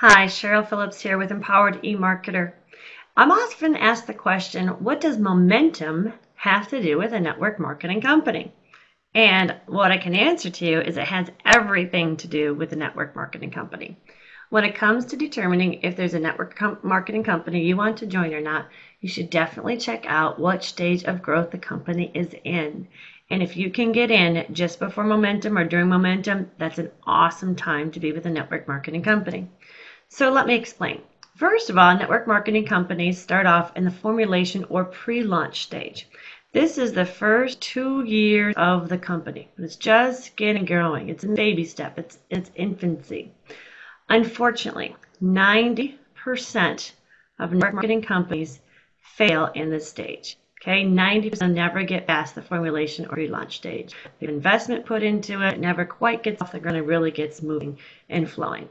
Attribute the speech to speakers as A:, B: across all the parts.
A: Hi, Cheryl Phillips here with Empowered eMarketer. I'm often asked the question, what does momentum have to do with a network marketing company? And what I can answer to you is it has everything to do with a network marketing company. When it comes to determining if there's a network marketing company you want to join or not, you should definitely check out what stage of growth the company is in. And if you can get in just before momentum or during momentum, that's an awesome time to be with a network marketing company. So let me explain. First of all, network marketing companies start off in the formulation or pre-launch stage. This is the first 2 years of the company. It's just getting growing. It's a baby step. It's infancy. Unfortunately, 90% of network marketing companies fail in this stage. Okay, 90% never get past the formulation or pre-launch stage. The investment put into it never quite gets off the ground and really gets moving and flowing.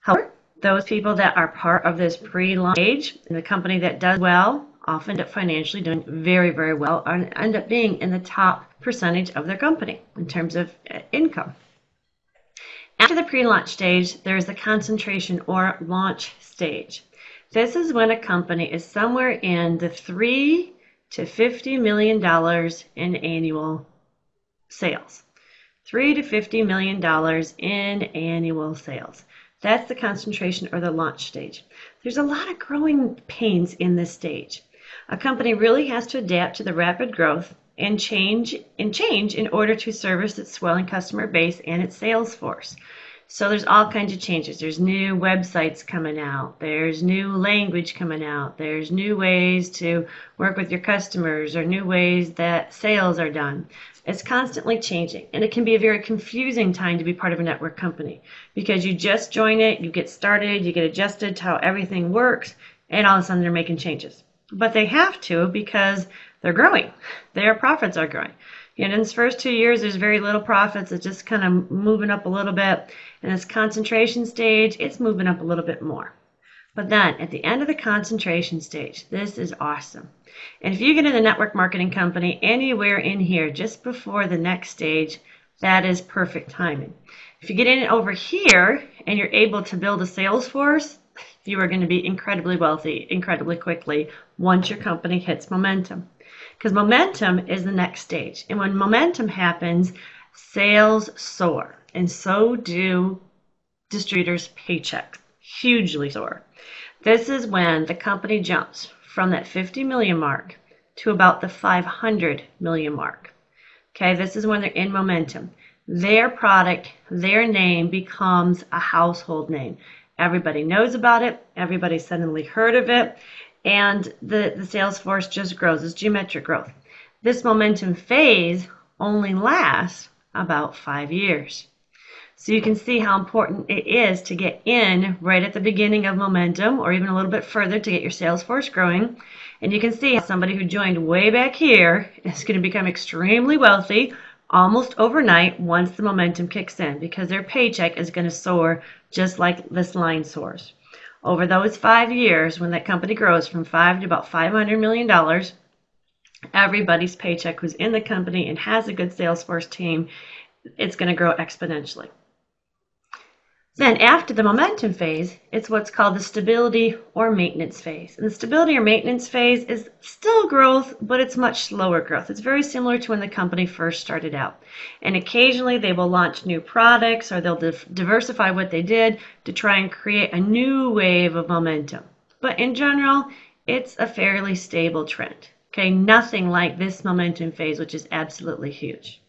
A: However, those people that are part of this pre-launch stage in the company that does well often end up financially doing very, very well and end up being in the top percentage of their company in terms of income. After the pre-launch stage, there is the concentration or launch stage. This is when a company is somewhere in the $3 to $50 million in annual sales. $3 to $50 million in annual sales. That's the concentration or the launch stage. There's a lot of growing pains in this stage. A company really has to adapt to the rapid growth and change in order to service its swelling customer base and its sales force. So there's all kinds of changes. There's new websites coming out. There's new language coming out. There's new ways to work with your customers or new ways that sales are done. It's constantly changing, and it can be a very confusing time to be part of a network company because you just join it, you get started, you get adjusted to how everything works, and all of a sudden they're making changes. But they have to because they're growing. Their profits are growing. And in this first 2 years, there's very little profits. It's just kind of moving up a little bit. In this concentration stage, it's moving up a little bit more. But then at the end of the concentration stage, this is awesome. And if you get in a network marketing company anywhere in here just before the next stage, that is perfect timing. If you get in over here and you're able to build a sales force, you are going to be incredibly wealthy incredibly quickly once your company hits momentum. Because momentum is the next stage. And when momentum happens, sales soar. And so do distributors' paychecks. Hugely soar. This is when the company jumps from that 50 million mark to about the 500 million mark. Okay, this is when they're in momentum. Their product, their name becomes a household name. Everybody knows about it. Everybody suddenly heard of it. And the sales force just grows. It's geometric growth. This momentum phase only lasts about 5 years. So you can see how important it is to get in right at the beginning of momentum or even a little bit further to get your sales force growing. And you can see how somebody who joined way back here is going to become extremely wealthy almost overnight once the momentum kicks in because their paycheck is going to soar just like this line soars. Over those 5 years, when that company grows from 5 to about $500 million, everybody's paycheck who's in the company and has a good sales force team, it's going to grow exponentially. Then after the momentum phase, it's what's called the stability or maintenance phase. And the stability or maintenance phase is still growth, but it's much slower growth. It's very similar to when the company first started out. And occasionally they will launch new products or they'll diversify what they did to try and create a new wave of momentum. But in general, it's a fairly stable trend. Okay, nothing like this momentum phase, which is absolutely huge.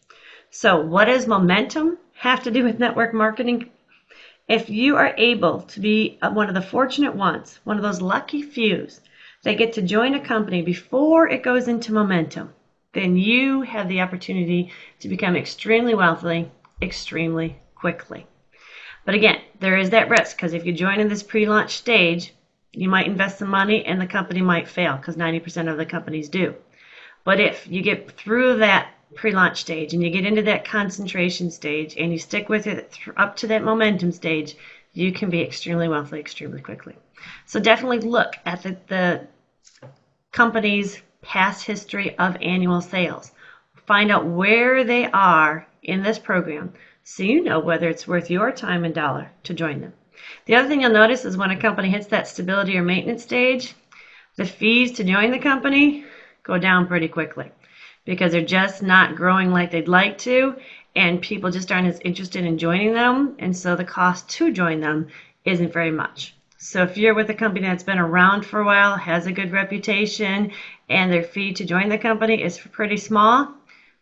A: So what does momentum have to do with network marketing? If you are able to be one of the fortunate ones, one of those lucky few that get to join a company before it goes into momentum, then you have the opportunity to become extremely wealthy extremely quickly. But again, there is that risk because if you join in this pre-launch stage, you might invest some money and the company might fail because 90% of the companies do. But if you get through that pre-launch stage and you get into that concentration stage and you stick with it up to that momentum stage, you can be extremely wealthy extremely quickly. So definitely look at the company's past history of annual sales. Find out where they are in this program so you know whether it's worth your time and dollar to join them. The other thing you'll notice is when a company hits that stability or maintenance stage, the fees to join the company go down pretty quickly because they're just not growing like they'd like to, and people just aren't as interested in joining them, and so the cost to join them isn't very much. So if you're with a company that's been around for a while, has a good reputation, and their fee to join the company is pretty small,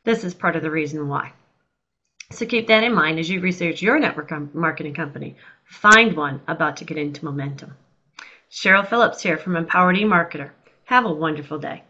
A: this is part of the reason why. So keep that in mind as you research your network marketing company. Find one about to get into momentum. Cheryl Phillips here from Empowered eMarketer. Have a wonderful day.